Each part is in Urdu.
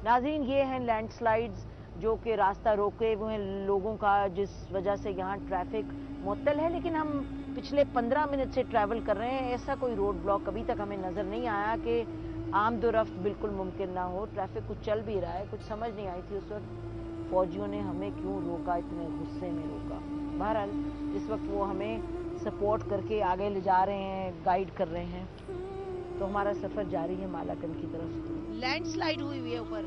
ناظرین یہ ہیں لینڈ سلائیڈز جو کہ راستہ روکے ہوئے ہیں لوگوں کا، جس وجہ سے یہاں ٹریفک معطل ہے، لیکن ہم پچھلے 15 منٹ سے ٹریول کر رہے ہیں، ایسا کوئی روڈ بلاک ابھی تک ہمیں نظر نہیں آیا کہ آمد و رفت بالکل ممکن نہ ہو۔ ٹریفک کچھ چل بھی رہا ہے، کچھ سمجھ نہیں آئی تھی اس وقت فوجیوں نے ہمیں کیوں روکا، اتنے غصے میں روکا۔ بہرحال اس وقت وہ ہمیں سپورٹ کر کے آگے لے جا رہے ہیں، گائیڈ کر رہے ہیں، تو ہمارا سفر جاری ہے مالاکنڈ کی طرف۔ لینڈ سلائیڈ ہوئی ہے اوپر؟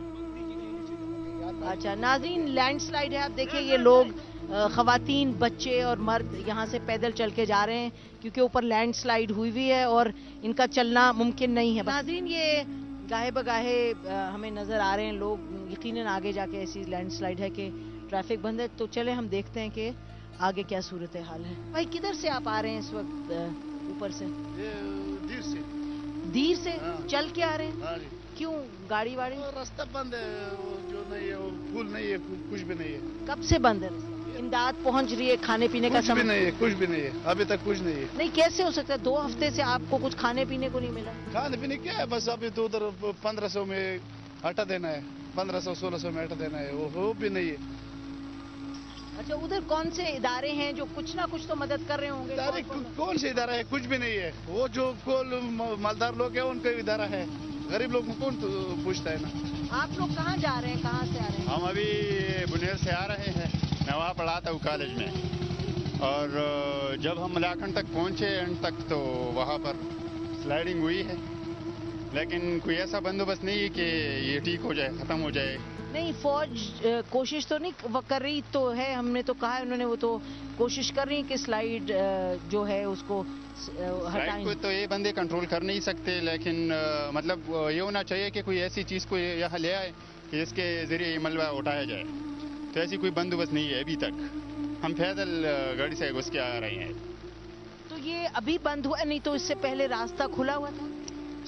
اچھا ناظرین، لینڈ سلائیڈ ہے، آپ دیکھیں یہ لوگ خواتین، بچے اور مرد یہاں سے پیدل چل کے جا رہے ہیں کیونکہ اوپر لینڈ سلائیڈ ہوئی ہے اور ان کا چلنا ممکن نہیں ہے۔ ناظرین یہ گاہے بگاہے ہمیں نظر آ رہے ہیں لوگ، یقیناً آگے جا کے ایسی لینڈ سلائیڈ ہے کہ ٹریفک بند ہے، تو چلیں ہم دیکھتے ہیں کہ آگے کیا صورتحال ہے۔ بھائی کدھر سے آپ آ رہے ہیں اس وقت اوپر سے؟ دیر سے۔ دیر سے چل کے آ رہے ہیں؟ ہاں جی۔ کیوں گاڑی واڑی؟ راستہ بند ہے، جو نہیں ہے وہ پھول نہیں ہے، کچھ بھی نہیں ہے۔ کب سے بند ہے راستہ؟ امداد پہنچ رہی ہے، کھانے پینے کا کچھ بھی نہیں ہے، کچھ بھی نہیں ہے، ابھی تک کچھ نہیں ہے۔ نہیں کیسے ہو سکتا ہے 2 ہفتے سے آپ کو کچھ کھانے پینے کو نہیں ملا؟ کھانے پینے کیا ہے، بس ابھی تو ادھر 1500 میں آٹا دینا ہے، 1500-1600 میں آٹا دینا ہے، وہ بھی نہیں ہے۔ اچھا ادھر کون سے ادارے ہیں جو کچھ نہ کچھ تو مدد کر رہے ہوں گے؟ کون سے ادارہ ہے؟ کچھ بھی نہیں ہے۔ وہ جو مالدار لوگ ہیں ان کا ادارہ ہے، غریب لوگ کو کون پوچھتا ہے نا۔ آپ لوگ کہاں جا رہے ہیں، کہاں سے آ رہے ہیں؟ ہم ابھی بنیر سے آ رہے ہیں، میں وہاں پڑھا تھا کالج میں، اور جب ہم ملاکنڈ تک پہنچے اینڈ تک تو وہاں پر سلائیڈنگ ہوئی ہے، لیکن کوئی ایسا بندوبست نہیں ہے کہ یہ ٹھیک ہو جائے، ختم ہو جائے۔ نہیں فوج کوشش تو نہیں کر رہی تو ہے، ہم نے تو کہا ہے، انہوں نے وہ تو کوشش کر رہی ہیں کہ سلائیڈ جو ہے اس کو ہٹائیں۔ کو تو یہ بندے کنٹرول کر نہیں سکتے، لیکن مطلب یہ ہونا چاہیے کہ کوئی ایسی چیز کو یہاں لے آئے کہ جس کے ذریعے یہ ملبہ اٹھایا جائے، تو ایسی کوئی بندوبست نہیں ہے ابھی تک۔ ہم پیدل گاڑی سے گھس کے آ رہے ہیں۔ تو یہ ابھی بند ہوا نہیں تو اس سے پہلے راستہ کھلا ہوا تھا؟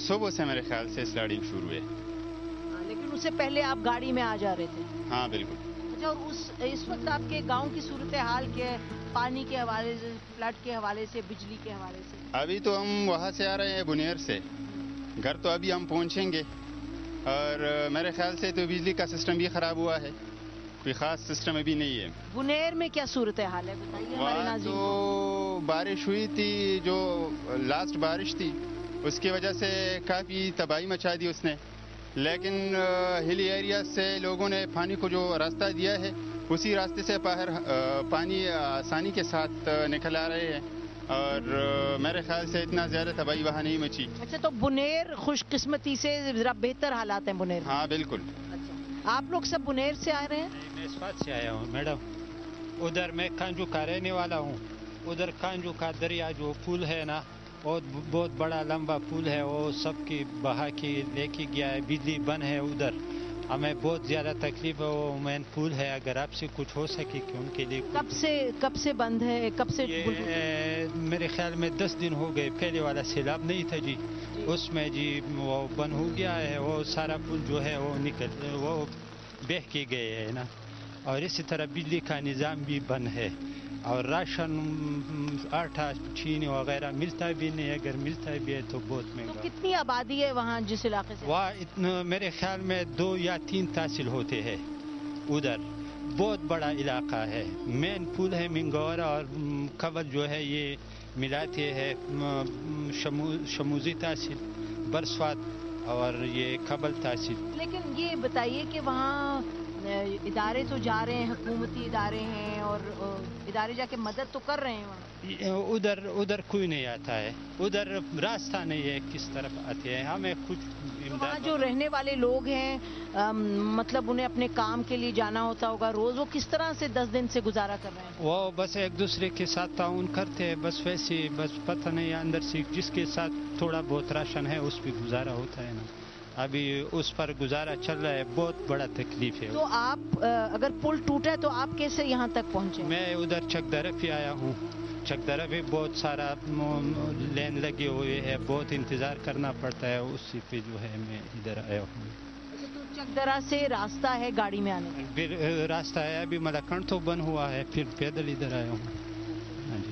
صبح سے میرے خیال سے سلائیڈنگ شروع ہے، لیکن اس سے پہلے آپ گاڑی میں آ جا رہے تھے؟ ہاں بالکل۔ اچھا اور اس وقت آپ کے گاؤں کی صورتحال کیا ہے، پانی کے حوالے سے، فلڈ کے حوالے سے، بجلی کے حوالے سے؟ ابھی تو ہم وہاں سے آ رہے ہیں بنیر سے، گھر تو ابھی ہم پہنچیں گے، اور میرے خیال سے تو بجلی کا سسٹم بھی خراب ہوا ہے، کوئی خاص سسٹم ابھی نہیں ہے۔ بنیر میں کیا صورتحال ہے بتائیے ہمارے وہاں ناظرین کو۔ تو بارش ہوئی تھی، جو لاسٹ بارش تھی اس کی وجہ سے کافی تباہی مچا دی اس نے، لیکن ہلی ایریا سے لوگوں نے پانی کو جو راستہ دیا ہے اسی راستے سے باہر پانی آسانی کے ساتھ نکل آ رہے ہیں، اور میرے خیال سے اتنا زیادہ تباہی وہاں نہیں مچی۔ اچھا تو بنیر خوش قسمتی سے ذرا بہتر حالات ہیں بنیر میں؟ ہاں بالکل۔ اچھا آپ لوگ سب بنیر سے آ رہے ہیں؟ میں اسفات سے آیا ہوں میڈم، ادھر میں کانجو کا رہنے والا ہوں، ادھر کانجو کا دریا جو پل ہے نا، بہت بڑا لمبا پل ہے، وہ سب کی بہا کے لے کے گیا ہے، بجلی بند ہے ادھر، ہمیں بہت زیادہ تکلیف ہے، وہ مین پل ہے، اگر آپ سے کچھ ہو سکے کہ ان کے لیے۔ کب سے بند ہے، کب سے؟ میرے خیال میں 10 دن ہو گئے، پہلے والا سیلاب نہیں تھا جی، اس میں جی وہ بند ہو گیا ہے، وہ سارا پل جو ہے وہ بہہ کے گئے ہے نا، اور اسی طرح بجلی کا نظام بھی بند ہے، اور راشن آٹا چینی وغیرہ ملتا بھی نہیں، اگر ملتا بھی ہے تو بہت مہنگا۔ تو کتنی آبادی ہے وہاں جس علاقے سے؟ وہاں میرے خیال میں 2 یا 3 تحصیل ہوتے ہیں ادھر، بہت بڑا علاقہ ہے، مین پل ہے منگورا اور قبل جو ہے یہ ملاتے ہیں شموزی تحصیل، برسوات اور یہ قبل تحصیل۔ لیکن یہ بتائیے کہ وہاں ادارے تو جا رہے ہیں، حکومتی ادارے ہیں، اور ادارے جا کے مدد تو کر رہے ہیں وہاں؟ ادھر کوئی نہیں آتا ہے، ادھر راستہ نہیں ہے کس طرف آتے ہیں، ہمیں کچھ وہاں جو رہنے والے لوگ ہیں مطلب انہیں اپنے کام کے لیے جانا ہوتا ہوگا روز، وہ کس طرح سے 10 دن سے گزارا کر رہے ہیں؟ وہ بس ایک دوسرے کے ساتھ تعاون کرتے ہیں، بس ویسے بس پتہ نہیں اندر سے جس کے ساتھ تھوڑا بہت راشن ہے اس پہ گزارا ہوتا ہے نا، ابھی اس پر گزارا چل رہا ہے، بہت بڑا تکلیف ہے۔ تو آپ اگر پل ٹوٹا ہے تو آپ کیسے یہاں تک پہنچے؟ میں ادھر چک درف ہی آیا ہوں، چک درف بھی بہت سارا لین لگے ہوئے ہے، بہت انتظار کرنا پڑتا ہے، اسی پہ جو ہے میں ادھر آیا ہوں۔ تو چکدرا سے راستہ ہے گاڑی میں آنے کا؟ پھر راستہ ہے، ابھی ملاکنڈ تو بند ہوا ہے، پھر پیدل ادھر آیا ہوں۔ ہاں جی۔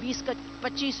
20-25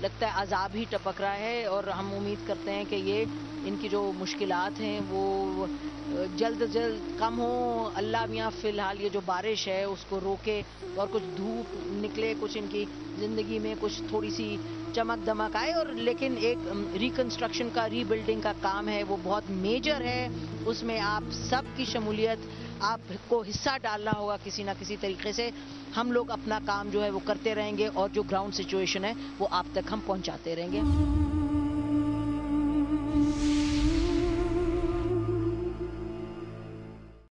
لگتا ہے عذاب ہی ٹپک رہا ہے، اور ہم امید کرتے ہیں کہ یہ ان کی جو مشکلات ہیں وہ جلد از جلد کم ہوں. اللہ میاں فی الحال یہ جو بارش ہے اس کو روکے اور کچھ دھوپ نکلے، کچھ ان کی زندگی میں کچھ تھوڑی سی چمک دمک آئے. اور لیکن ایک ریکنسٹرکشن کا، ری بلڈنگ کا کام ہے وہ بہت میجر ہے، اس میں آپ سب کی شمولیت، آپ کو حصہ ڈالنا ہوگا کسی نہ کسی طریقے سے. ہم لوگ اپنا کام جو ہے وہ کرتے رہیں گے اور جو گراؤنڈ سچویشن ہے وہ آپ تک ہم پہنچاتے رہیں گے.